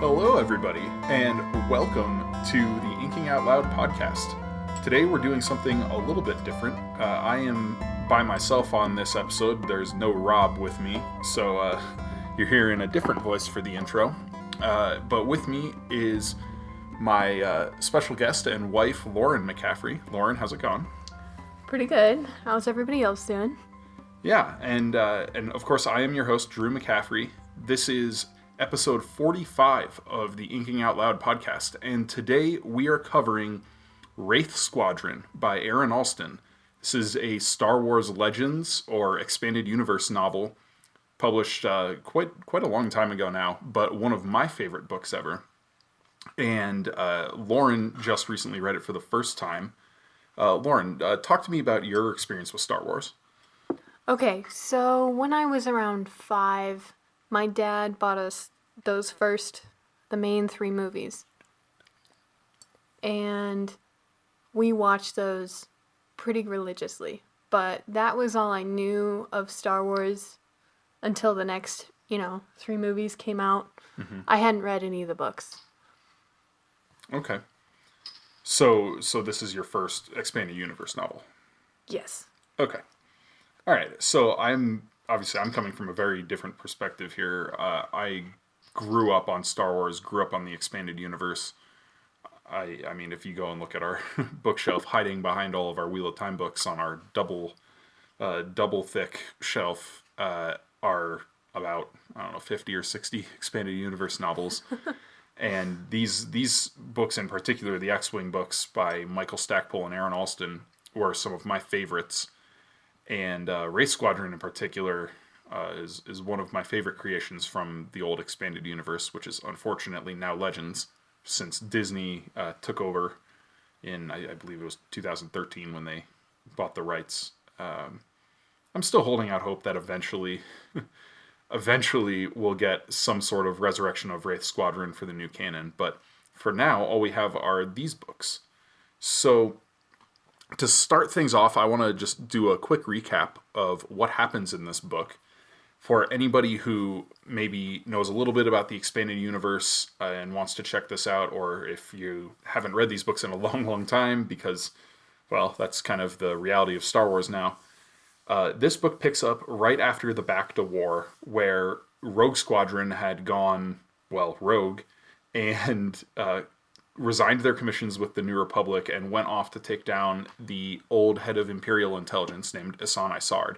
Hello, everybody, and welcome to the Inking Out Loud podcast. Today we're doing something a little bit different. I am by myself on this episode. There's no Rob with me, so you're hearing a different voice for the intro. But with me is my special guest and wife, Lauren McCaffrey. Lauren, how's it going? Pretty good. How's everybody else doing? Yeah, and of course I am your host, Drew McCaffrey. This is episode 45 of the Inking Out Loud podcast, and today we are covering Wraith Squadron by Aaron Alston. This is a Star Wars Legends or Expanded Universe novel, published quite a long time ago now, but one of my favorite books ever. And Lauren just recently read it for the first time. Lauren, talk to me about your experience with Star Wars. Okay, so when I was around 5, my dad bought us the main 3 movies. And we watched those pretty religiously. But that was all I knew of Star Wars until the next, 3 movies came out. Mm-hmm. I hadn't read any of the books. Okay. So this is your first Expanded Universe novel? Yes. Okay. All right. So I'm coming from a very different perspective here. I grew up on Star Wars, grew up on the Expanded Universe. I mean, if you go and look at our bookshelf, hiding behind all of our Wheel of Time books on our double thick shelf are about, 50 or 60 Expanded Universe novels. And these books in particular, the X-Wing books by Michael Stackpole and Aaron Alston, were some of my favorites. And Wraith Squadron in particular is one of my favorite creations from the old Expanded Universe, which is unfortunately now Legends, since Disney took over in, I believe it was 2013 when they bought the rights. I'm still holding out hope that eventually we'll get some sort of resurrection of Wraith Squadron for the new canon. But for now, all we have are these books. So to start things off, I want to just do a quick recap of what happens in this book for anybody who maybe knows a little bit about the Expanded Universe and wants to check this out, or if you haven't read these books in a long, long time, because, well, that's kind of the reality of Star Wars now. This book picks up right after the Bacta War, where Rogue Squadron had gone, rogue, and resigned their commissions with the New Republic and went off to take down the old head of Imperial Intelligence named Isan Isard.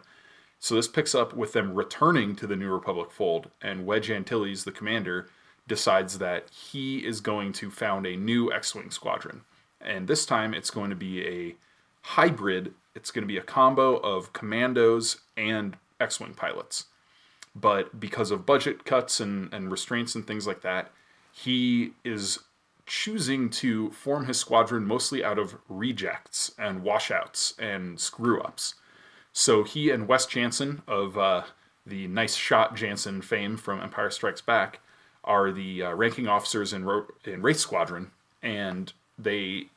So this picks up with them returning to the New Republic fold, and Wedge Antilles, the commander, decides that he is going to found a new X-Wing squadron. And this time it's going to be a hybrid. It's going to be a combo of commandos and X-Wing pilots. But because of budget cuts and restraints and things like that, he is choosing to form his squadron mostly out of rejects and washouts and screw-ups. So he and Wes Jansen of the Nice Shot Jansen fame from Empire Strikes Back are the ranking officers in Wraith Squadron, and they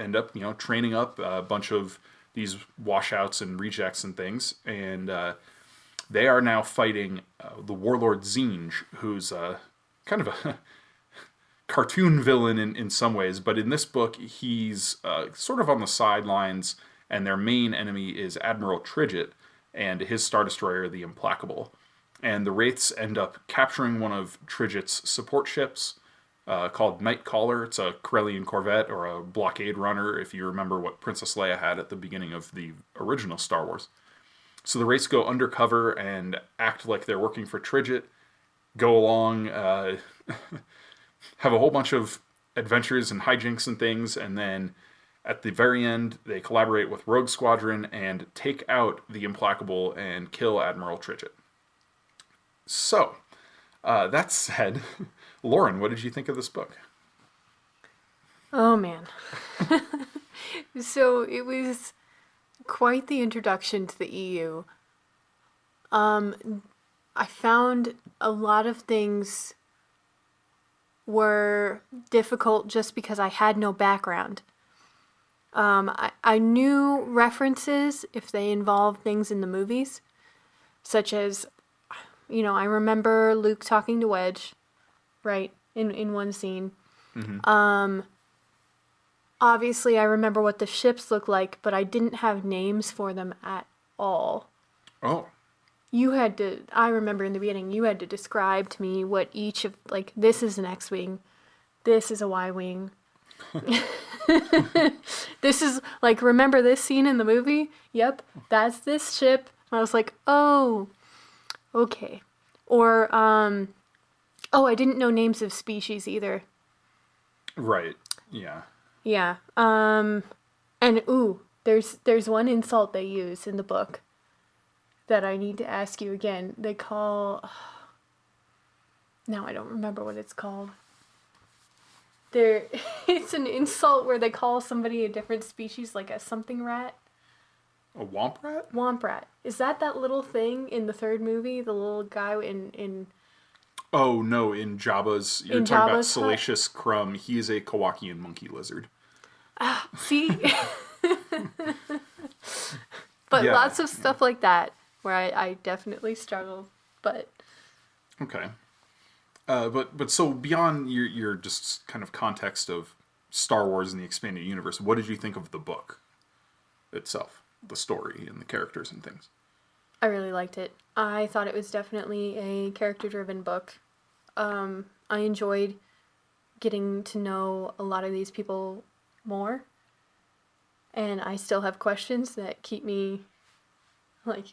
end up, training up a bunch of these washouts and rejects and things, and they are now fighting the warlord Zinj, who's kind of a cartoon villain in some ways, but in this book he's sort of on the sidelines, and their main enemy is Admiral Tridget and his Star Destroyer, the Implacable. And the Wraiths end up capturing one of Tridget's support ships called Nightcaller. It's a Corellian corvette or a blockade runner, if you remember what Princess Leia had at the beginning of the original Star Wars. So the Wraiths go undercover and act like they're working for Tridget, go along, have a whole bunch of adventures and hijinks and things, and then at the very end, they collaborate with Rogue Squadron and take out the Implacable and kill Admiral Tridget. So, that said, Lauren, what did you think of this book? Oh, man. So, it was quite the introduction to the EU. I found a lot of things were difficult just because I had no background. I knew references if they involved things in the movies, such as, I remember Luke talking to Wedge, right? in one scene. Obviously, I remember what the ships look like, but I didn't have names for them at all. Oh. You had to, I remember in the beginning, you had to describe to me what each of, like, this is an X-Wing, this is a Y-Wing. This is, like, remember this scene in the movie? Yep, that's this ship. And I was like, oh, okay. Or, oh, I didn't know names of species either. Right, yeah. Yeah. And, ooh, there's one insult they use in the book that I need to ask you again. They call... Now I don't remember what it's called. It's an insult where they call somebody a different species, like a something rat. A womp rat? Womp rat. Is that little thing in the third movie? The little guy in... Oh, no, in Jabba's... You're in talking about Jabba's Salacious Crumb. He is a Kowakian monkey lizard. See? But Yeah. lots of stuff like that, where I definitely struggled, but... Okay. But so beyond your just kind of context of Star Wars and the expanded universe, what did you think of the book itself? The story and the characters and things? I really liked it. I thought it was definitely a character-driven book. I enjoyed getting to know a lot of these people more. And I still have questions that keep me, like,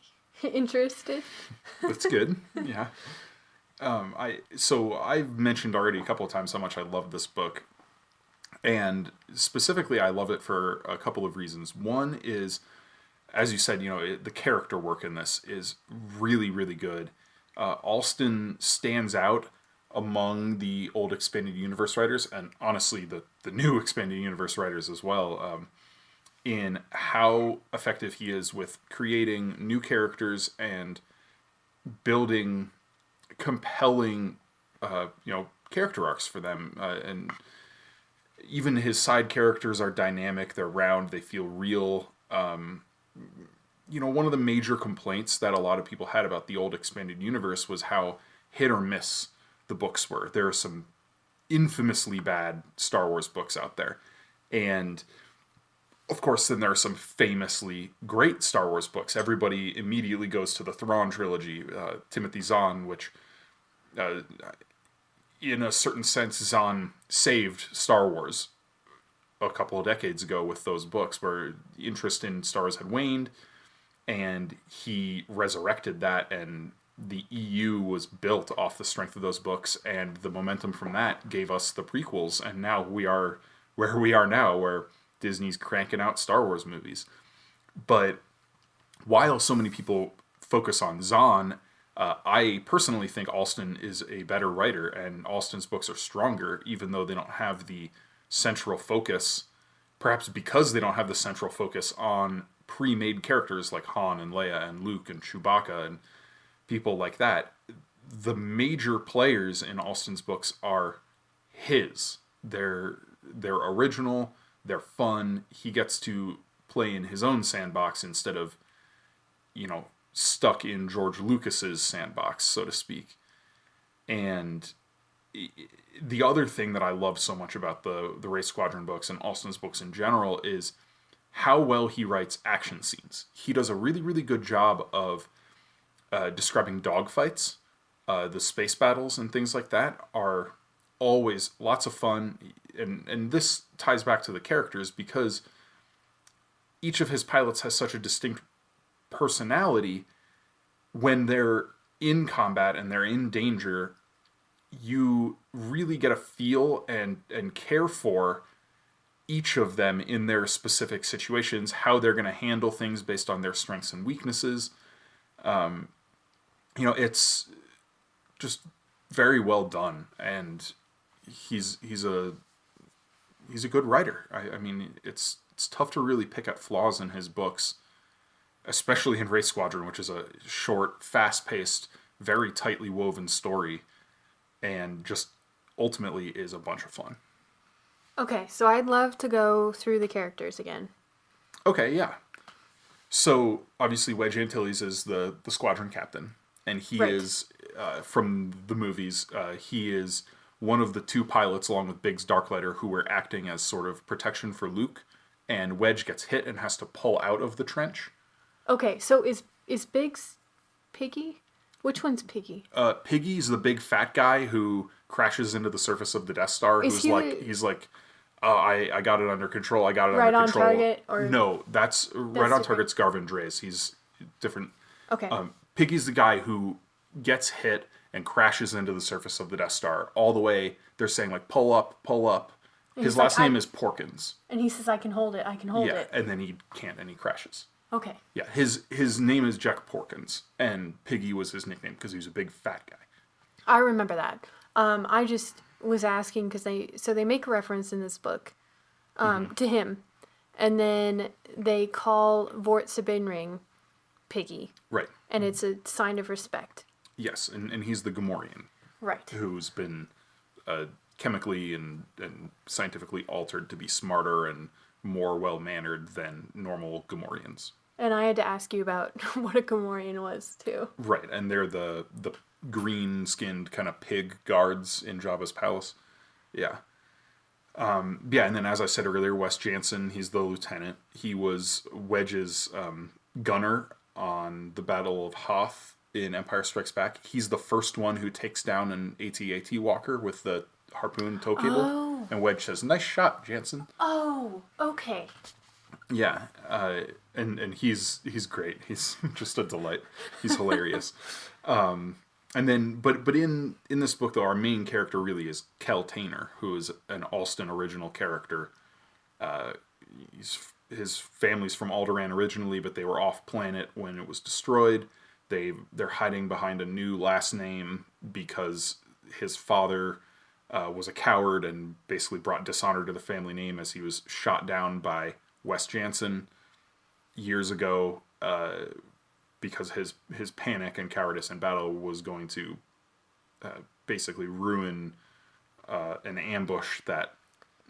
interested. That's good. Yeah. I've mentioned already a couple of times how much I love this book. And specifically, I love it for a couple of reasons. One is, as you said, the character work in this is really, really good. Alston stands out among the old Expanded Universe writers, and honestly, the new Expanded Universe writers as well, in how effective he is with creating new characters and building compelling, character arcs for them. And even his side characters are dynamic, they're round, they feel real. One of the major complaints that a lot of people had about the old Expanded Universe was how hit or miss the books were. There are some infamously bad Star Wars books out there. And, of course, then there are some famously great Star Wars books. Everybody immediately goes to the Thrawn trilogy, Timothy Zahn, which, in a certain sense, Zahn saved Star Wars a couple of decades ago with those books, where interest in Star Wars had waned, and he resurrected that, and the EU was built off the strength of those books, and the momentum from that gave us the prequels, and now we are where we are now, where Disney's cranking out Star Wars movies. But while so many people focus on Zahn, I personally think Alston is a better writer, and Alston's books are stronger, even though they don't have the central focus, perhaps because they don't have the central focus on pre-made characters like Han and Leia and Luke and Chewbacca and people like that. The major players in Alston's books are his. They're original, they're fun. He gets to play in his own sandbox instead of, stuck in George Lucas's sandbox, so to speak. And the other thing that I love so much about the Wraith Squadron books and Alston's books in general is how well he writes action scenes. He does a really, really good job of describing dogfights. The space battles and things like that are always lots of fun. And this ties back to the characters, because each of his pilots has such a distinct personality. When they're in combat and they're in danger, you really get a feel and care for each of them in their specific situations, how they're going to handle things based on their strengths and weaknesses. It's just very well done, and he's a good writer. I mean, it's tough to really pick at flaws in his books, especially in Wraith Squadron, which is a short, fast-paced, very tightly woven story, and just ultimately is a bunch of fun. Okay, so I'd love to go through the characters again. Okay, yeah. So, obviously, Wedge Antilles is the squadron captain, and he Right. is, from the movies, he is one of the two pilots, along with Biggs Darklighter, who were acting as sort of protection for Luke, and Wedge gets hit and has to pull out of the trench. Okay, so is Biggs Piggy? Which one's Piggy? Piggy's the big fat guy who crashes into the surface of the Death Star. Is he He's like, oh, I got it under control. I got it Right under on control. target, or No, that's right on different? target's Garvin Dreis. He's different. Okay. Piggy's the guy who gets hit and crashes into the surface of the Death Star. All the way, they're saying like, pull up, pull up. His he's last like, name is Porkins. And he says, I can hold it, I can hold Yeah, it. and then he can't, and he crashes. Okay. Yeah, his name is Jack Porkins, and Piggy was his nickname because he was a big fat guy. I remember that. I just was asking because they make a reference in this book to him, and then they call Vort Sabinring Piggy, Right. and it's a sign of respect. Yes, and he's the Gamorrean, Right. who's been chemically and scientifically altered to be smarter and more well-mannered than normal Gamorreans. And I had to ask you about what a Gamorrean was too. Right, and they're the green-skinned kind of pig guards in Jabba's palace. Yeah. Yeah, and then as I said earlier, Wes Jansen, he's the lieutenant. He was Wedge's gunner on the Battle of Hoth in Empire Strikes Back. He's the first one who takes down an AT-AT walker with the harpoon tow cable. Oh. And Wedge says, "Nice shot, Jansen." Oh, okay. Yeah, and he's great. He's just a delight. He's hilarious. And then, but in this book though, our main character really is Kel Tainer, who is an Alston original character. His family's from Alderaan originally, but they were off planet when it was destroyed. They're hiding behind a new last name because his father was a coward and basically brought dishonor to the family name as he was shot down by Wes Jansen years ago because his panic and cowardice in battle was going to basically ruin an ambush that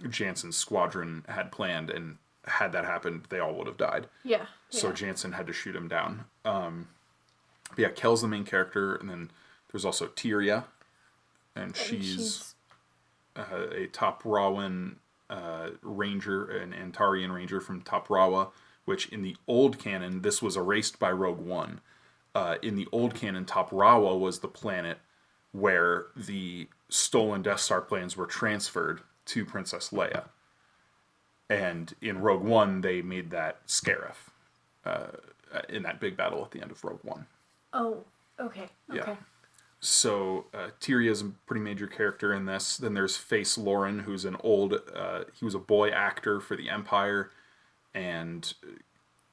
Jansen's squadron had planned, and had that happened, they all would have died. Yeah. So Jansen had to shoot him down. But yeah, Kel's the main character, and then there's also Tyria, and she's a Top Rawan ranger, an Antarian ranger from Top Rawa, which in the old canon, this was erased by Rogue One. In the old canon, Top Rawa was the planet where the stolen Death Star plans were transferred to Princess Leia. And in Rogue One, they made that Scarif in that big battle at the end of Rogue One. Oh, okay. Okay. Yeah. So Tyria is a pretty major character in this. Then there's Face Lauren, who's an old, he was a boy actor for the Empire, and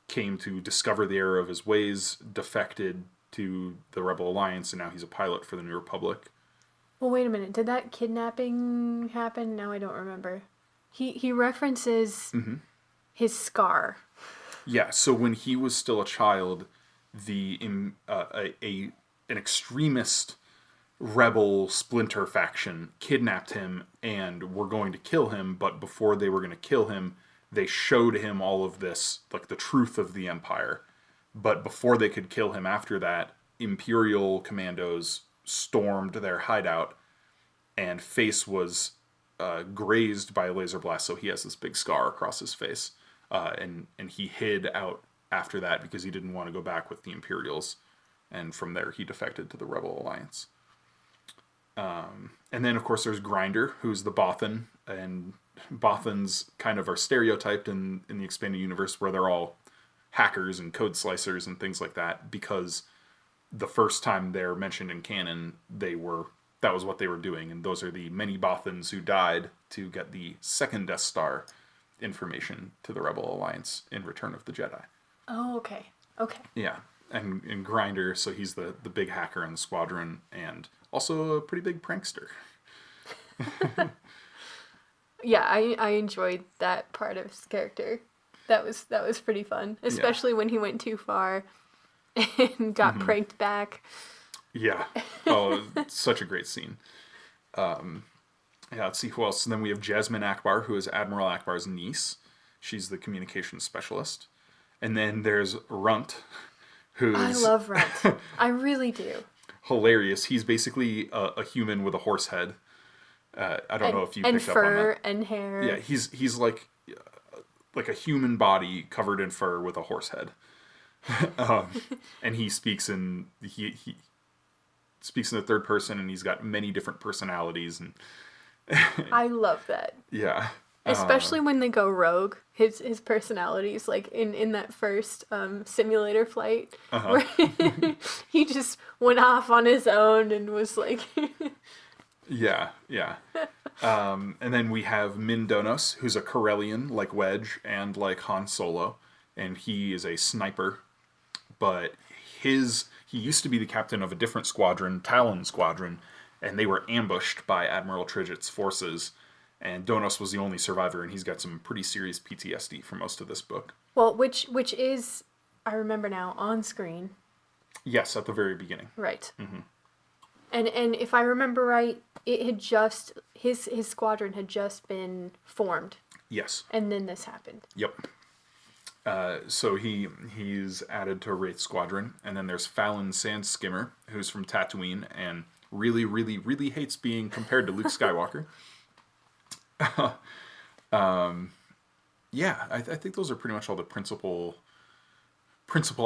came to discover the error of his ways, defected to the Rebel Alliance, and now he's a pilot for the New Republic. Well, wait a minute. Did that kidnapping happen? Now I don't remember. He references his scar. Yeah, so when he was still a child, an extremist rebel splinter faction kidnapped him and were going to kill him, but before they were going to kill him, they showed him all of this, like the truth of the Empire. But before they could kill him after that, Imperial commandos stormed their hideout, and Face was grazed by a laser blast, so he has this big scar across his face. And he hid out after that because he didn't want to go back with the Imperials. And from there, he defected to the Rebel Alliance. And then, of course, there's Grinder, who's the Bothan. And Bothans kind of are stereotyped in the expanded universe, where they're all hackers and code slicers and things like that, because the first time they're mentioned in canon, that was what they were doing. And those are the many Bothans who died to get the second Death Star information to the Rebel Alliance in Return of the Jedi. Oh, okay. Okay. Yeah. And Grinder, so he's the big hacker in the squadron, and also a pretty big prankster. Yeah, I enjoyed that part of his character. That was pretty fun, especially when he went too far and got pranked back. Yeah. Oh, such a great scene. Yeah, let's see who else. And then we have Jasmine Akbar, who is Admiral Akbar's niece. She's the communications specialist. And then there's Runt, who's... I love Runt. I really do. hilarious. He's basically a human with a horse head. I don't know if you and picked up on fur that. and hair. Yeah, he's like a human body covered in fur with a horse head. And he speaks in he speaks in the third person, and he's got many different personalities, and I love that. yeah. Especially when they go rogue, his personalities, like in that first simulator flight, where he just went off on his own and was like... Yeah. And then we have Min Donos, who's a Corellian, like Wedge, and like Han Solo, and he is a sniper, but he used to be the captain of a different squadron, Talon Squadron, and they were ambushed by Admiral Tridget's forces. And Donos was the only survivor, and he's got some pretty serious PTSD for most of this book. Well, which is, I remember now, on screen. Yes, at the very beginning. Right. Mm-hmm. And if I remember right, it had just, his squadron had just been formed. Yes. And then this happened. Yep. So he's added to Wraith Squadron, and then there's Fallon Sandskimmer, who's from Tatooine, and really, really, really hates being compared to Luke Skywalker. Yeah, I think those are pretty much all the principal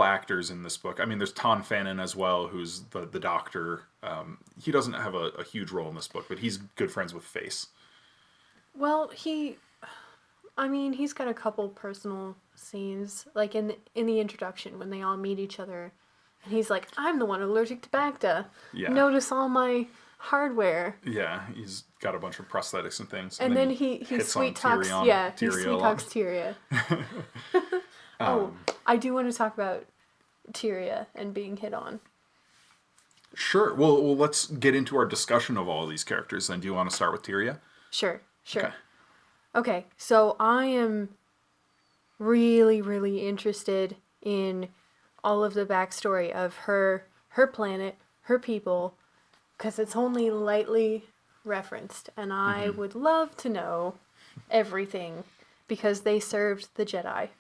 actors in this book. I mean, there's Ton Fannin as well, who's the doctor. He doesn't have a huge role in this book, but he's good friends with Face. Well, he's got a couple personal scenes, like in the introduction when they all meet each other, and he's like, "I'm the one allergic to Bacta. Yeah. Notice all my hardware." Yeah, he's got a bunch of prosthetics and things. And then he sweet talks, Tyria. I do want to talk about Tyria and being hit on. Sure. Well, let's get into our discussion of all of these characters then. Do you want to start with Tyria? Sure. Okay, so I am really, really interested in all of the backstory of her planet, her people, because it's only lightly referenced, and I would love to know everything, because they served the Jedi,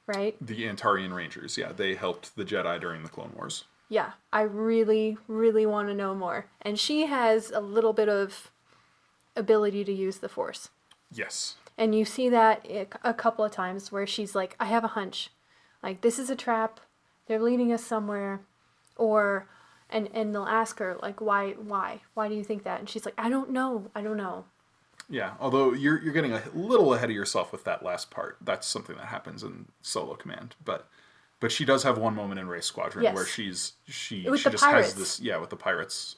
right? The Antarian Rangers, yeah, they helped the Jedi during the Clone Wars. Yeah, I really, really want to know more. And she has a little bit of ability to use the Force. Yes. And you see that a couple of times where she's like, I have a hunch. Like, this is a trap. They're leading us somewhere. Or, and they'll ask her, like, why? Why do you think that? And she's like, I don't know. Yeah, although you're getting a little ahead of yourself with that last part. That's something that happens in Solo Command. But she does have one moment in Wraith Squadron where she just pirates. has this, with the pirates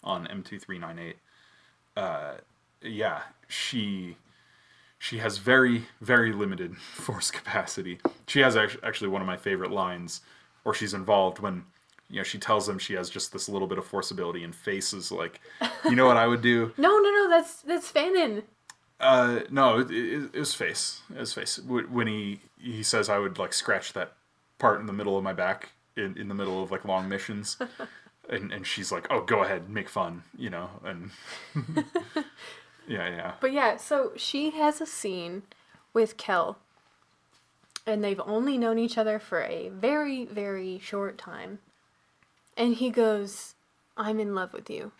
on M2398. She has very, very limited Force capacity. She has actually one of my favorite lines, or she's involved when, she tells them she has just this little bit of Force ability, and Face is like, you know what I would do? No, that's Fannin. No, it was Face. It was Face. When he says I would, like, scratch that part in the middle of my back in the middle of, like, long missions. And she's like, oh, go ahead, make fun, and... Yeah. But yeah, so she has a scene with Kel, and they've only known each other for a very, very short time. And he goes, I'm in love with you.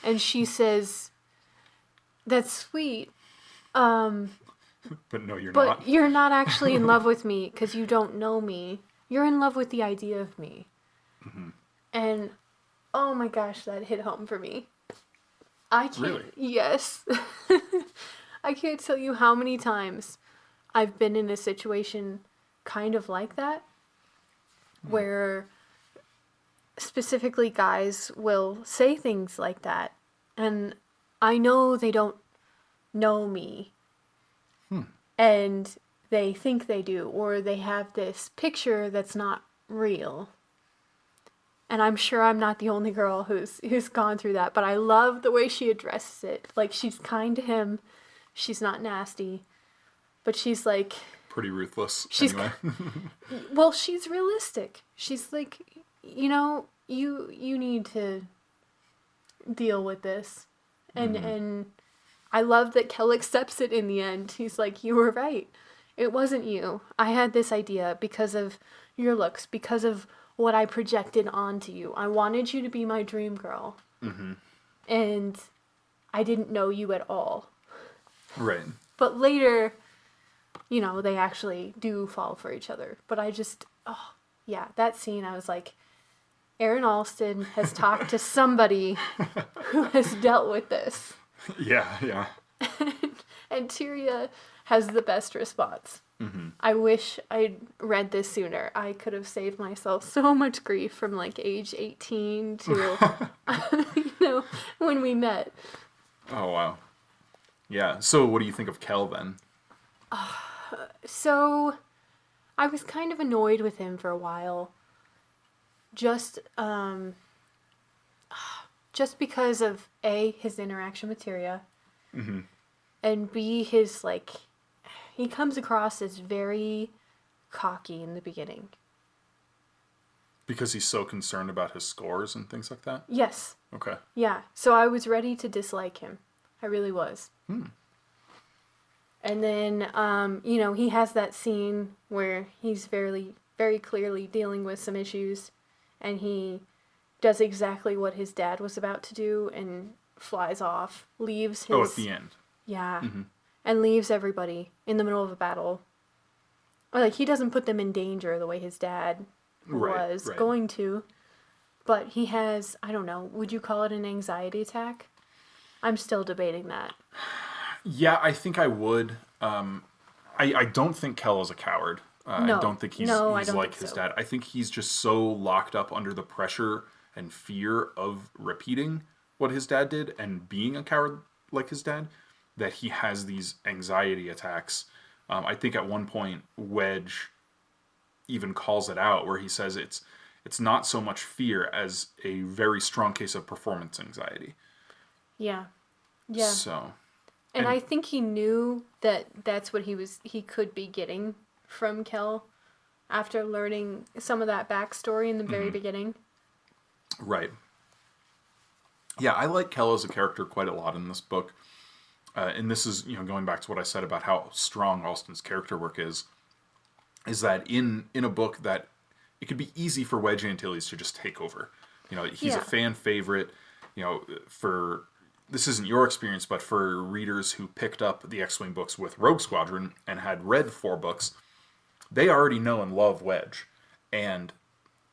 And she says, that's sweet. But no, you're not. But you're not actually in love with me because you don't know me. You're in love with the idea of me. Mm-hmm. And, oh my gosh, that hit home for me. I can't. Really? Yes. I can't tell you how many times I've been in a situation kind of like that, where specifically guys will say things like that, and I know they don't know me, and they think they do, or they have this picture that's not real. And I'm sure I'm not the only girl who's gone through that, but I love the way she addresses it. Like, she's kind to him, she's not nasty, but she's like... pretty ruthless, anyway. Well, she's realistic. She's like, you need to deal with this. And I love that Kel accepts it in the end. He's like, you were right. It wasn't you. I had this idea because of your looks, because of what I projected onto you. I wanted you to be my dream girl. Mm-hmm. And I didn't know you at all. Right. But later, they actually do fall for each other. But that scene, I was like, Aaron Alston has talked to somebody who has dealt with this. Yeah. And Tyria has the best response. Mm-hmm. I wish I'd read this sooner. I could have saved myself so much grief from like age 18 to, when we met. Oh, wow. Yeah. So what do you think of Kel then? So I was kind of annoyed with him for a while. Just because of A, his interaction with Tyria. Mm-hmm. And B, his, he comes across as very cocky in the beginning. Because he's so concerned about his scores and things like that? Yes. Okay. Yeah. So I was ready to dislike him. I really was. And then, he has that scene where he's very, very clearly dealing with some issues, and he does exactly what his dad was about to do and flies off, leaves his... Oh, at the end. Yeah. Mm-hmm. And leaves everybody in the middle of a battle. He doesn't put them in danger the way his dad was going to, but he has, I don't know, would you call it an anxiety attack? I'm still debating that. Yeah, I think I would. I don't think Kel is a coward. No. I don't think he's like his dad. I think he's just so locked up under the pressure and fear of repeating what his dad did and being a coward like his dad that he has these anxiety attacks. I think at one point Wedge even calls it out where he says it's not so much fear as a very strong case of performance anxiety. Yeah. So... And I think he knew that that's what he could be getting from Kel after learning some of that backstory in the very beginning. Right. Yeah, I like Kel as a character quite a lot in this book. And this is, going back to what I said about how strong Alston's character work is that in a book that it could be easy for Wedge Antilles to just take over. He's a fan favorite, for... This isn't your experience, but for readers who picked up the X-Wing books with Rogue Squadron and had read 4 books, they already know and love Wedge. And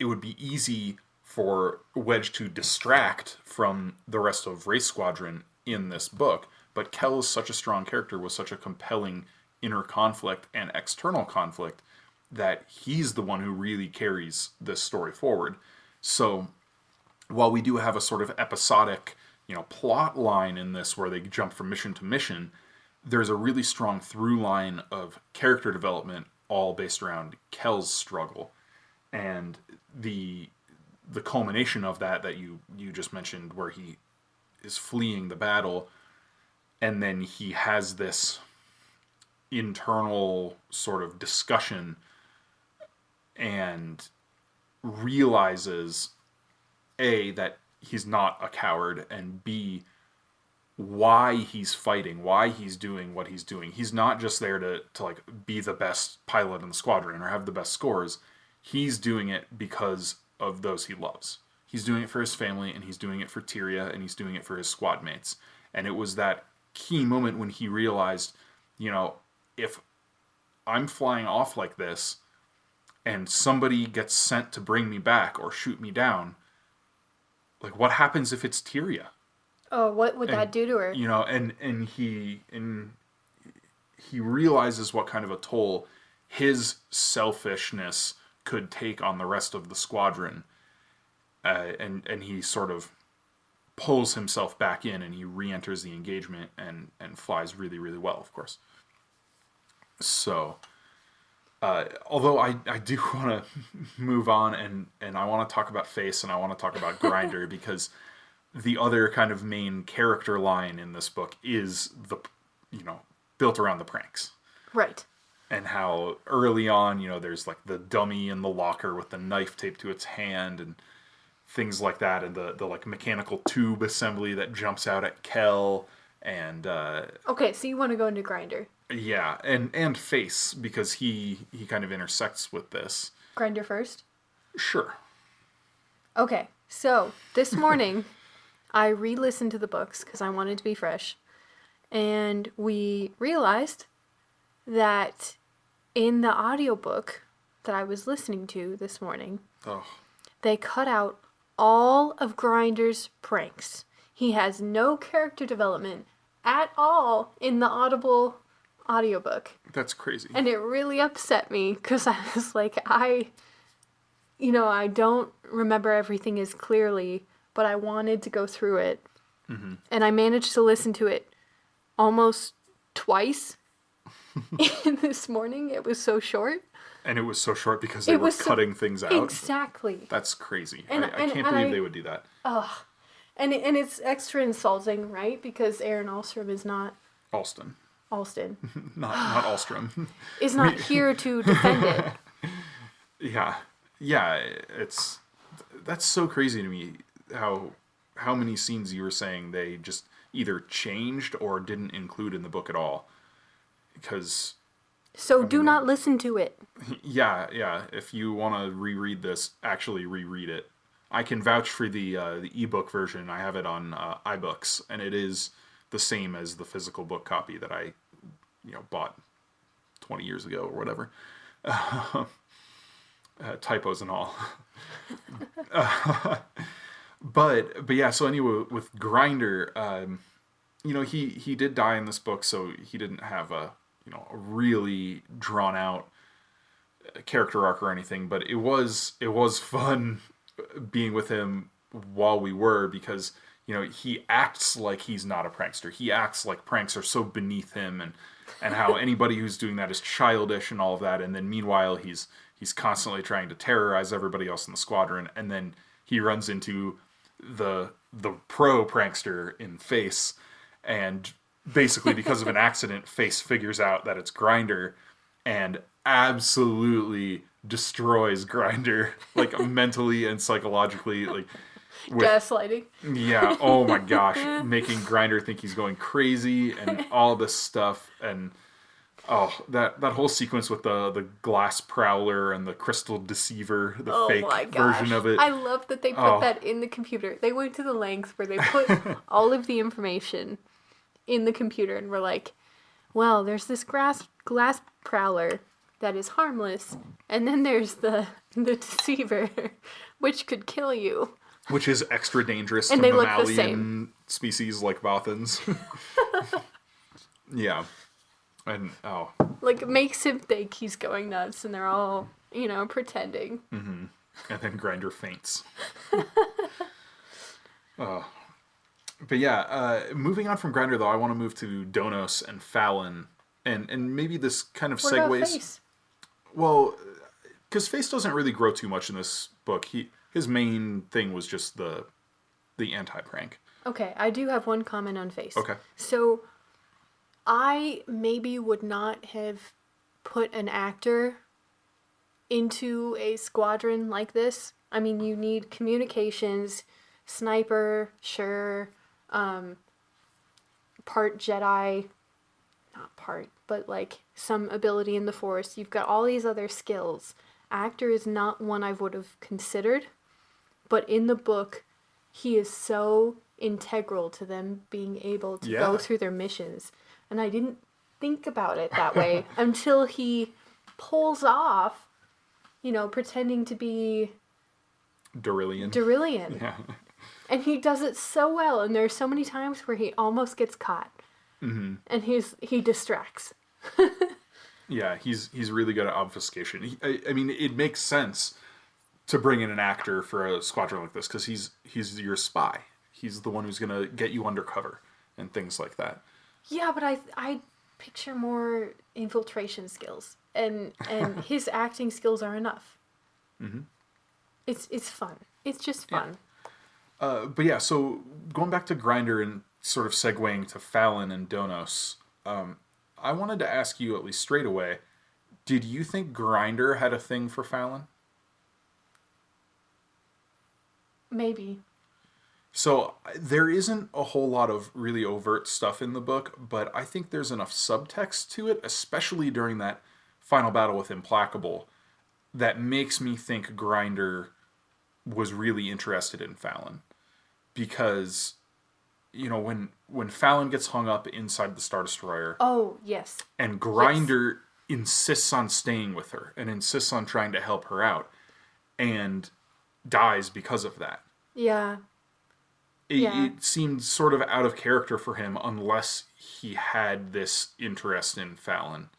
it would be easy for Wedge to distract from the rest of Wraith Squadron in this book. But Kel is such a strong character with such a compelling inner conflict and external conflict that he's the one who really carries this story forward. So while we do have a sort of episodic... plot line in this where they jump from mission to mission, there's a really strong through line of character development all based around Kel's struggle. And the culmination of that you just mentioned where he is fleeing the battle and then he has this internal sort of discussion and realizes A, that he's not a coward, and B, why he's fighting, why he's doing what he's doing. He's not just there to be the best pilot in the squadron or have the best scores. He's doing it because of those he loves. He's doing it for his family, and he's doing it for Tyria, and he's doing it for his squad mates. And it was that key moment when he realized, if I'm flying off like this, and somebody gets sent to bring me back or shoot me down, what happens if it's Tyria? Oh, what would that do to her? And he realizes what kind of a toll his selfishness could take on the rest of the squadron. And he sort of pulls himself back in and he re-enters the engagement and flies really, really well, of course. So... although I do want to move on and I want to talk about Face and I want to talk about Grinder because the other kind of main character line in this book is built around the pranks. Right. And how early on, there's the dummy in the locker with the knife taped to its hand and things like that and the mechanical tube assembly that jumps out at Kel and... Okay, so you want to go into Grinder. Yeah, and Face, because he kind of intersects with this. Grinder first? Sure. Okay, so this morning I re-listened to the books because I wanted to be fresh. And we realized that in the audiobook that I was listening to this morning, they cut out all of Grinder's pranks. He has no character development at all in the Audible audiobook. That's crazy. And it really upset me because I was like, I don't remember everything as clearly, but I wanted to go through it. Mm-hmm. And I managed to listen to it almost twice this morning. It was so short. And it was so short because they were cutting things out. Exactly. That's crazy. I can't believe they would do that. And it's extra insulting, right? Because Aaron Alstrom is not... Alston. not Alstrom. Is not here to defend it. Yeah, that's so crazy to me how many scenes you were saying they just either changed or didn't include in the book at all. Because... So do not listen to it. Yeah. If you want to reread this, actually reread it. I can vouch for the ebook version. I have it on iBooks, and it is the same as the physical book copy that I, bought 20 years ago or whatever. Typos and all. But yeah. So anyway, with Grinder, he did die in this book, so he didn't have a really drawn out character arc or anything, but it was fun being with him while we were, because he acts like he's not a prankster. He acts like pranks are so beneath him, and how anybody who's doing that is childish and all of that. And then meanwhile he's constantly trying to terrorize everybody else in the squadron, and then he runs into the pro prankster in Face, and basically, because of an accident, Face figures out that it's Grinder and absolutely destroys Grinder, like mentally and psychologically, like gaslighting. Yeah, oh my gosh, making Grinder think he's going crazy and all this stuff. And that whole sequence with the glass prowler and the crystal deceiver, the fake version of it. I love that they put that in the computer. They went to the length where they put all of the information in the computer and we're like, well, there's this glass prowler that is harmless, and then there's the deceiver, which could kill you. Which is extra dangerous to mammalian species like Bothans. Yeah. And, like, makes him think he's going nuts, and they're all, pretending. Mm-hmm. And then Grinder faints. But yeah, moving on from Grinder, though, I want to move to Donos and Fallon, and maybe this kind of segues. What about Face? Well, because Face doesn't really grow too much in this book. His main thing was just the anti-prank. Okay, I do have one comment on Face. Okay. So, I maybe would not have put an actor into a squadron like this. I mean, you need communications, sniper, sure, part Jedi, not part, but like some ability in the Force. You've got all these other skills. Actor is not one I would have considered, but in the book, he is so integral to them being able to go through their missions. And I didn't think about it that way until he pulls off, pretending to be Darillian. Yeah. And he does it so well, and there's so many times where he almost gets caught. Mm-hmm. And he distracts. Yeah, he's really good at obfuscation. I mean, it makes sense to bring in an actor for a squadron like this, because he's your spy. He's the one who's going to get you undercover and things like that. Yeah, but I picture more infiltration skills, and his acting skills are enough. Mm-hmm. It's fun. It's just fun. Yeah. But yeah, so going back to Grinder and sort of segueing to Fallon and Donos, I wanted to ask you at least straight away, did you think Grinder had a thing for Fallon? Maybe. So there isn't a whole lot of really overt stuff in the book, but I think there's enough subtext to it, especially during that final battle with Implacable, that makes me think Grinder was really interested in Fallon. Because when Fallon gets hung up inside the Star Destroyer, Oh, yes. and Grinder insists on staying with her and insists on trying to help her out, and dies because of that. Yeah. It seemed sort of out of character for him unless he had this interest in Fallon,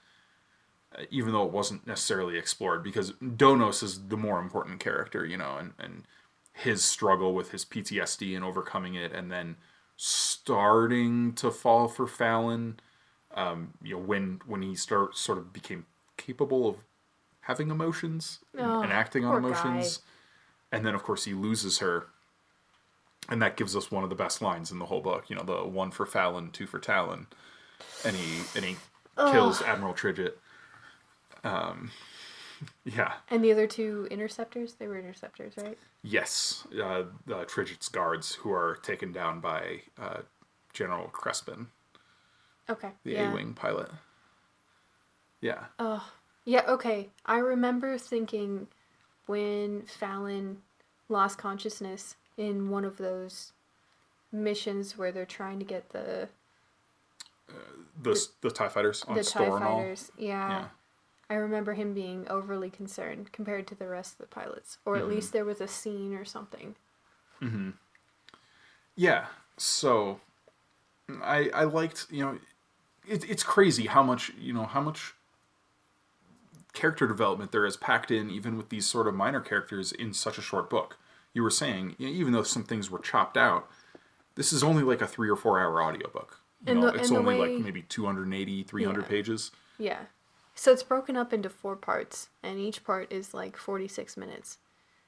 even though it wasn't necessarily explored, because Donos is the more important character, and his struggle with his PTSD and overcoming it, and then starting to fall for Fallon, when he sort of became capable of having emotions and acting on emotions. Guy. And then, of course, he loses her. And that gives us one of the best lines in the whole book. The 1 for Fallon, 2 for Talon. And he kills Admiral Tridget. Yeah. And the other 2 interceptors? They were interceptors, right? Yes. Tridget's guards, who are taken down by General Crespin. Okay. The A-Wing pilot. Yeah. Yeah, okay. I remember thinking when Fallon lost consciousness in one of those missions where they're trying to get the TIE fighters on the Store TIE and all. fighters. Yeah. I remember him being overly concerned compared to the rest of the pilots. Or at least there was a scene or something. Mm-hmm. Yeah. So I liked, it's crazy how much character development there is packed in, even with these sort of minor characters, in such a short book. You were saying, even though some things were chopped out, this is only like a 3 or 4 hour audiobook. It's only like maybe 280, 300 pages. Yeah. So it's broken up into 4 parts, and each part is like 46 minutes.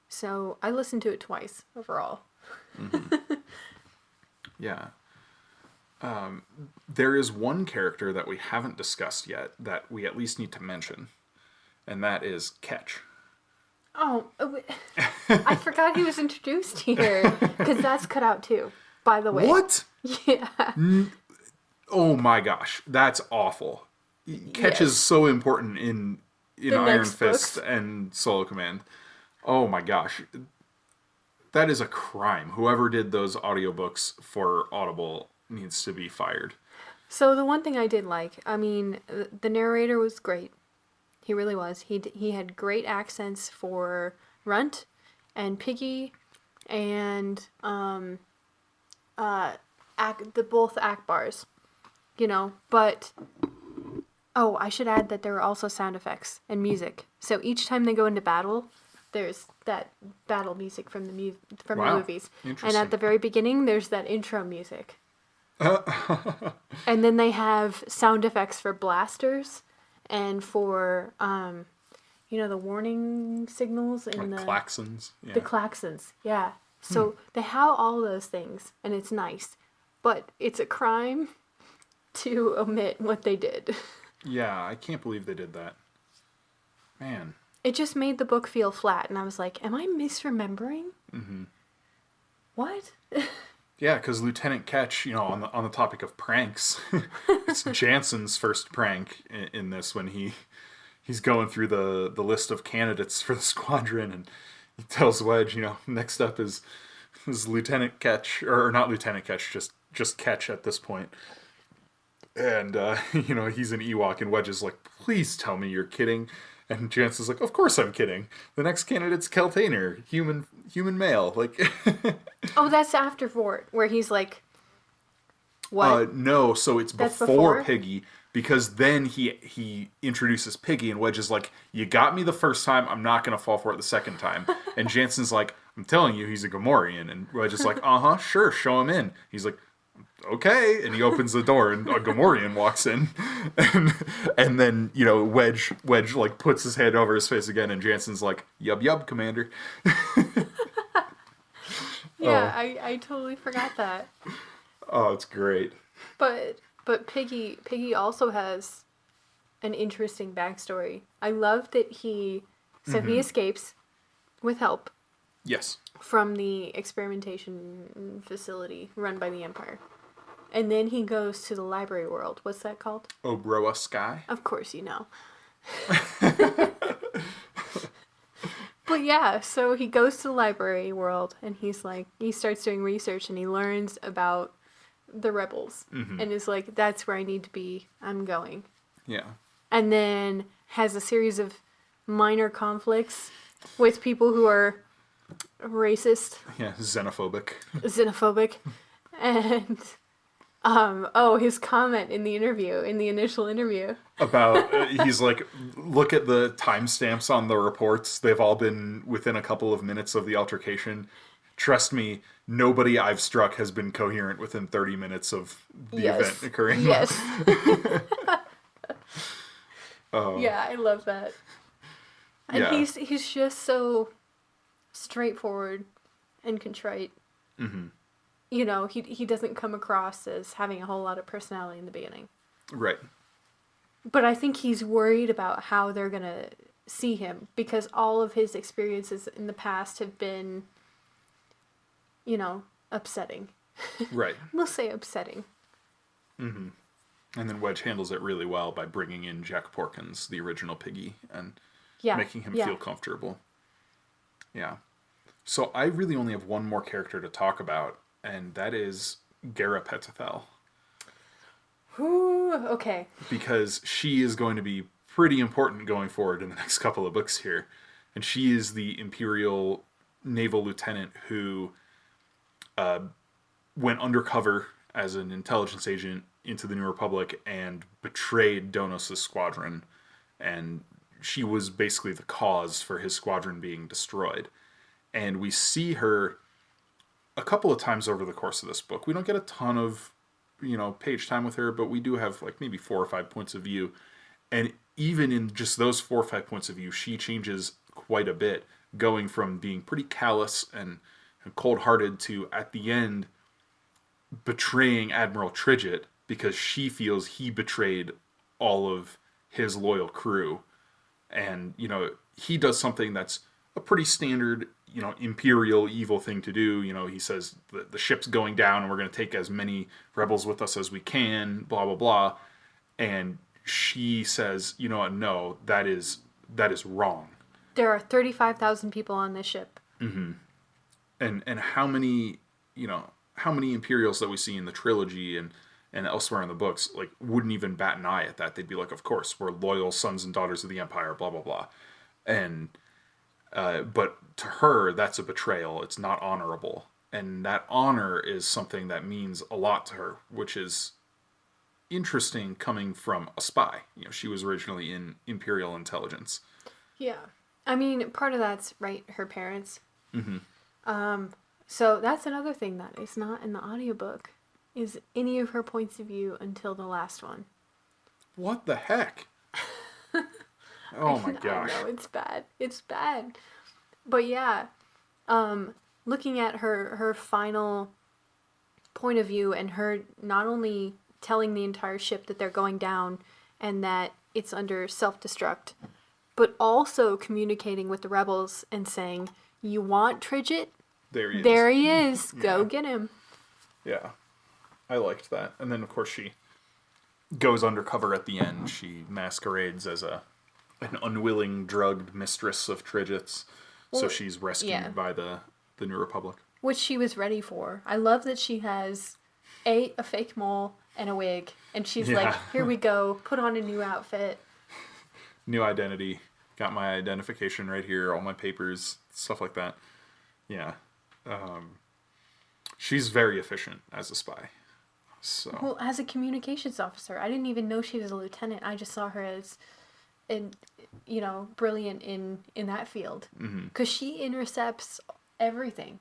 So I listened to it twice overall. Mm-hmm. Yeah. There is one character that we haven't discussed yet that we at least need to mention, and that is Ketch. Oh, I forgot he was introduced here, because that's cut out too, by the way. What? Yeah. Oh my gosh, that's awful. Ketch is so important in Iron Fist and Solo Command. Oh my gosh. That is a crime. Whoever did those audiobooks for Audible needs to be fired. So the one thing I did like, the narrator was great. He really was. He had great accents for Runt and Piggy and both Akbars, but I should add that there were also sound effects and music. So each time they go into battle, there's that battle music from the movies. And at the very beginning, there's that intro music. And then they have sound effects for blasters and for the warning signals and the klaxons. Yeah. The klaxons, yeah. So they have all those things, and it's nice, but it's a crime to omit what they did. Yeah, I can't believe they did that. Man. It just made the book feel flat, and I was like, am I misremembering? Mm-hmm. What? Yeah, because Lieutenant Ketch, on the topic of pranks, it's Jansen's first prank in this, when he's going through the list of candidates for the squadron, and he tells Wedge, next up is Lieutenant Ketch, or not Lieutenant Ketch, just Ketch at this point. And, he's an Ewok, and Wedge is like, please tell me you're kidding. And Jansen's like, of course I'm kidding. The next candidate's Keltainer, human male. Like, oh, that's after Fort, where he's like, what? No, so it's before Piggy, because then he introduces Piggy, and Wedge is like, you got me the first time, I'm not going to fall for it the second time. And Jansen's like, I'm telling you, he's a Gamorrean. And Wedge is like, sure, show him in. He's like, okay, and he opens the door, and a Gamorrean walks in, and then Wedge like puts his hand over his face again, and Jansen's like, yub, Commander. Yeah, I totally forgot that. Oh, it's great. But Piggy also has an interesting backstory. I love that he escapes with help. Yes. From the experimentation facility run by the Empire. And then he goes to the library world. What's that called? Obroa Sky. Of course you know. But yeah, so he goes to the library world, and he starts doing research, and he learns about the rebels and is like, that's where I need to be. I'm going. Yeah. And then has a series of minor conflicts with people who are racist. Yeah, xenophobic. And his comment in the initial interview About he's like, look at the timestamps on the reports. They've all been within a couple of minutes of the altercation. Trust me, nobody I've struck has been coherent within 30 minutes of the event occurring. Yes. Yeah, I love that. And he's just so straightforward and contrite. Mm-hmm. You know, he doesn't come across as having a whole lot of personality in the beginning. Right. But I think he's worried about how they're going to see him because all of his experiences in the past have been, you know, upsetting. Right. We'll say upsetting. Mm-hmm. And then Wedge handles it really well by bringing in Jack Porkins, the original Piggy, and making him feel comfortable. Yeah. So I really only have one more character to talk about, and that is Gara Petithal. Ooh, okay. Because she is going to be pretty important going forward in the next couple of books here. And she is the Imperial naval lieutenant who went undercover as an intelligence agent into the New Republic and betrayed Donos' squadron. And she was basically the cause for his squadron being destroyed. And we see her a couple of times over the course of this book. We don't get a ton of, you know, page time with her, but we do have like maybe 4 or 5 points of view. And even in just those 4 or 5 points of view, she changes quite a bit, going from being pretty callous and cold-hearted to, at the end, betraying Admiral Tridget because she feels he betrayed all of his loyal crew. And, you know, he does something that's a pretty standard, you know, Imperial evil thing to do. You know, he says the ship's going down and we're going to take as many rebels with us as we can, blah, blah, blah. And she says, you know what, no, that is wrong. There are 35,000 people on this ship. Mm-hmm. And how many, you know, how many Imperials that we see in the trilogy and elsewhere in the books, like, wouldn't even bat an eye at that. They'd be like, of course, we're loyal sons and daughters of the Empire, blah, blah, blah. And, but to her, that's a betrayal. It's not honorable. And that honor is something that means a lot to her, which is interesting coming from a spy. You know, she was originally in Imperial intelligence. Yeah. I mean, part of that's, right, her parents. Mm-hmm. So that's another thing that is not in the audiobook, is any of her points of view until the last one. What the heck? Oh my gosh. I know, it's bad. It's bad. But yeah, looking at her final point of view and her not only telling the entire ship that they're going down and that it's under self-destruct, but also communicating with the rebels and saying, you want Tridget? There he is. Go get him. Yeah. I liked that. And then, of course, she goes undercover at the end. She masquerades as an unwilling, drugged mistress of Tridget's. Well, so she's rescued by the New Republic. Which she was ready for. I love that she has a fake mole and a wig. And she's like, here we go. Put on a new outfit. New identity. Got my identification right here. All my papers. Stuff like that. Yeah. She's very efficient as a spy. So. Well, as a communications officer, I didn't even know she was a lieutenant. I just saw her as, brilliant in that field. Because she intercepts everything.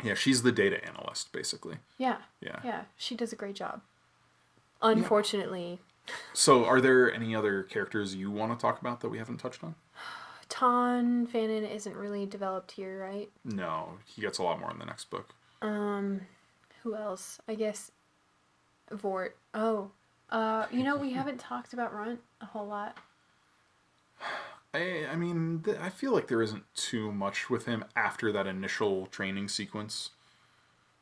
Yeah, she's the data analyst, basically. Yeah. She does a great job. Unfortunately. Yeah. So, are there any other characters you want to talk about that we haven't touched on? Ton Fannin isn't really developed here, right? No, he gets a lot more in the next book. Who else? I guess Vort. Oh, we haven't talked about Runt a whole lot. I mean, I feel like there isn't too much with him after that initial training sequence.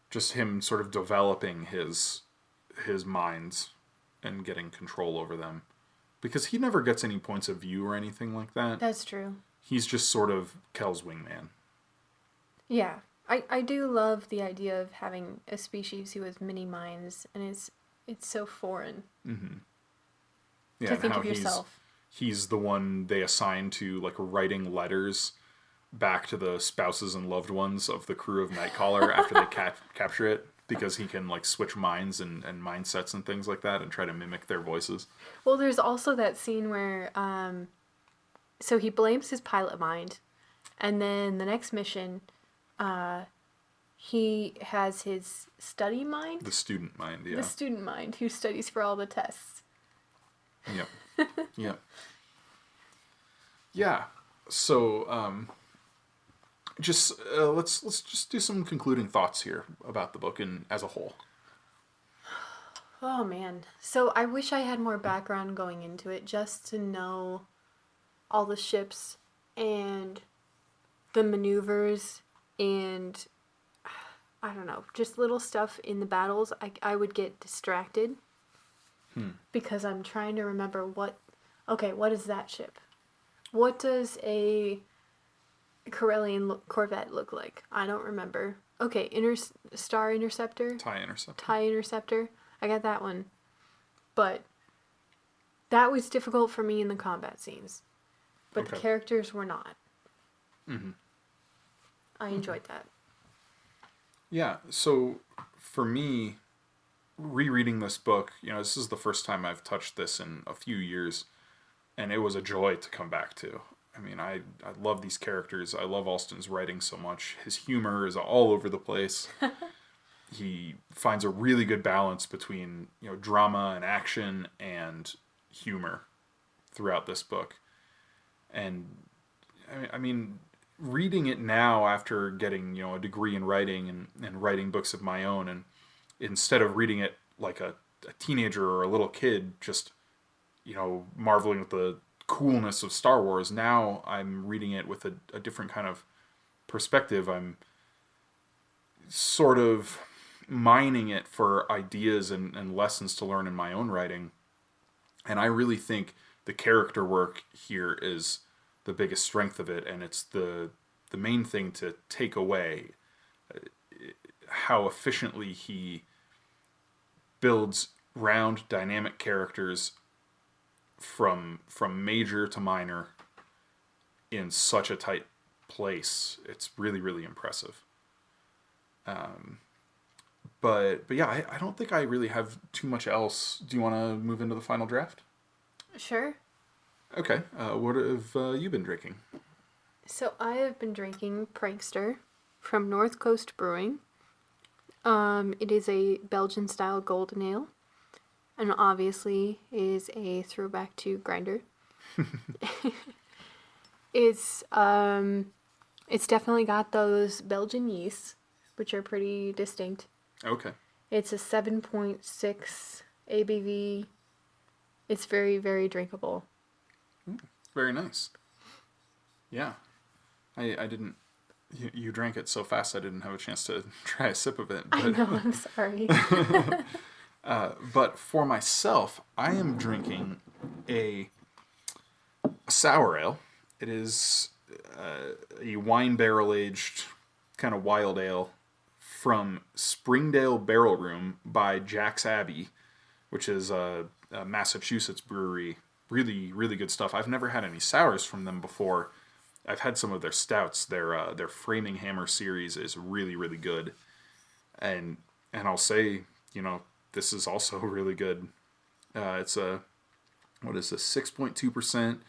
Just him sort of developing his minds and getting control over them. Because he never gets any points of view or anything like that. That's true. He's just sort of Kel's wingman. Yeah. I do love the idea of having a species who has mini minds, and it's so foreign Yeah, to and think how of yourself. he's the one they assign to like writing letters back to the spouses and loved ones of the crew of Nightcaller after they capture it, because he can like switch minds and mindsets and things like that and try to mimic their voices. Well, there's also that scene where so he blames his pilot mind, and then the next mission, he has his study mind, The student mind, the yeah. student mind, who studies for all the tests. Yep. Yep. Yeah. So just let's just do some concluding thoughts here about the book and as a whole. Oh man. So I wish I had more background going into it just to know all the ships and the maneuvers and I don't know, just little stuff in the battles. I would get distracted because I'm trying to remember what is that ship? What does a Corellian Corvette look like? I don't remember. Okay, Star Interceptor? TIE Interceptor. TIE Interceptor. I got that one. But that was difficult for me in the combat scenes. But the characters were not. I enjoyed that. Yeah, so for me, rereading this book, this is the first time I've touched this in a few years, and it was a joy to come back to. I mean, I love these characters. I love Alston's writing so much. His humor is all over the place. He finds a really good balance between, drama and action and humor throughout this book. And I mean, reading it now after getting, a degree in writing and writing books of my own, and instead of reading it like a teenager or a little kid, just, marveling at the coolness of Star Wars, now I'm reading it with a different kind of perspective. I'm sort of mining it for ideas and lessons to learn in my own writing. And I really think the character work here is the biggest strength of it, and it's the main thing to take away. How efficiently he builds round, dynamic characters from major to minor in such a tight place. It's really, really impressive. But yeah, I don't think I really have too much else. Do you want to move into the final draft? Sure. Okay. What have you been drinking? So I have been drinking Prankster from North Coast Brewing. It is a Belgian-style golden ale, and obviously is a throwback to Grinder. It's definitely got those Belgian yeasts, which are pretty distinct. Okay. It's a 7.6 ABV. It's very, very drinkable. Very nice. Yeah. I didn't... You drank it so fast I didn't have a chance to try a sip of it. But, I know, I'm sorry. but for myself, I am drinking a sour ale. It is a wine barrel-aged kind of wild ale from Springdale Barrel Room by Jack's Abbey, which is a Massachusetts brewery. Really, really good stuff. I've never had any sours from them before. I've had some of their stouts. Their Framing Hammer series is really, really good. And I'll say, this is also really good. It's a, what is this, 6.2%?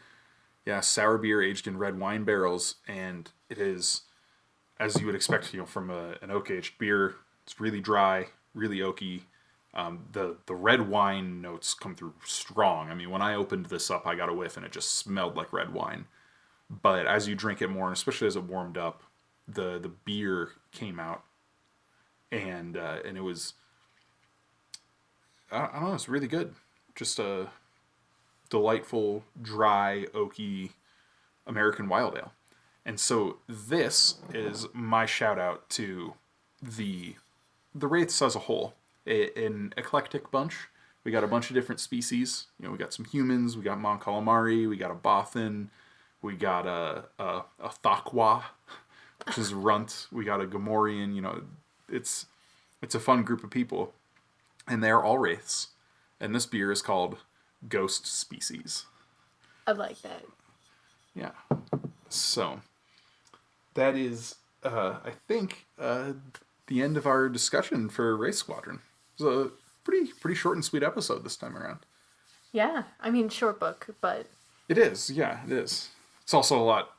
Yeah, sour beer aged in red wine barrels. And it is, as you would expect, from an oak-aged beer. It's really dry, really oaky. The red wine notes come through strong. I mean, when I opened this up, I got a whiff and it just smelled like red wine. But as you drink it more, and especially as it warmed up, the beer came out, and it was, I don't know, it's really good. Just a delightful, dry, oaky American wild ale. And so this is my shout out to the Wraiths as a whole. An eclectic bunch. We got a bunch of different species. We got some humans, we got Mon Calamari, we got a Bothan, we got a Thakwa, which is Runt. We got a Gamorrean. You know, it's a fun group of people, and they are all wraiths. And this beer is called Ghost Species. I like that. Yeah. So that is, I think, the end of our discussion for Wraith Squadron. It was a pretty short and sweet episode this time around. Yeah, I mean, short book, but... It is, yeah, it is. It's also a lot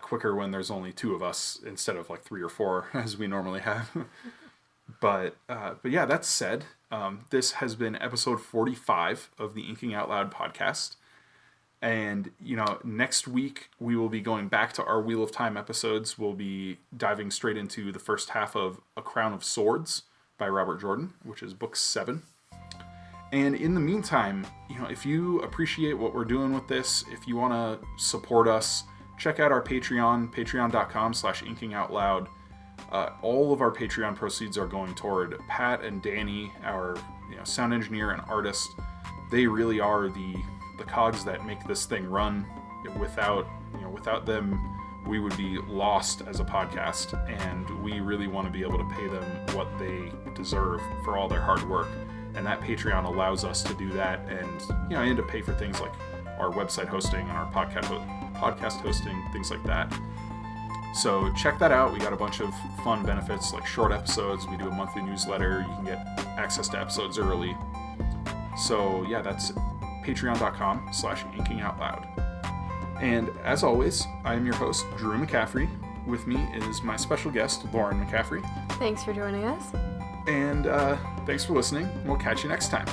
quicker when there's only 2 of us instead of like 3 or 4 as we normally have. But yeah, that said, this has been episode 45 of the Inking Out Loud podcast. And, you know, next week we will be going back to our Wheel of Time episodes. We'll be diving straight into the first half of A Crown of Swords by Robert Jordan, which is book 7. And in the meantime, you know, if you appreciate what we're doing with this, if you want to support us, check out our Patreon, patreon.com/inkingoutloud. All of our Patreon proceeds are going toward Pat and Danny, our sound engineer and artist. They really are the cogs that make this thing run. Without them, we would be lost as a podcast, and we really want to be able to pay them what they deserve for all their hard work. And that Patreon allows us to do that, and to pay for things like our website hosting and our podcast hosting, things like that. So check that out. We got a bunch of fun benefits like short episodes. We do a monthly newsletter. You can get access to episodes early. So yeah, that's patreon.com/inkingoutloud. And as always, I am your host, Drew McCaffrey. With me is my special guest, Lauren McCaffrey. Thanks for joining us. And thanks for listening. We'll catch you next time.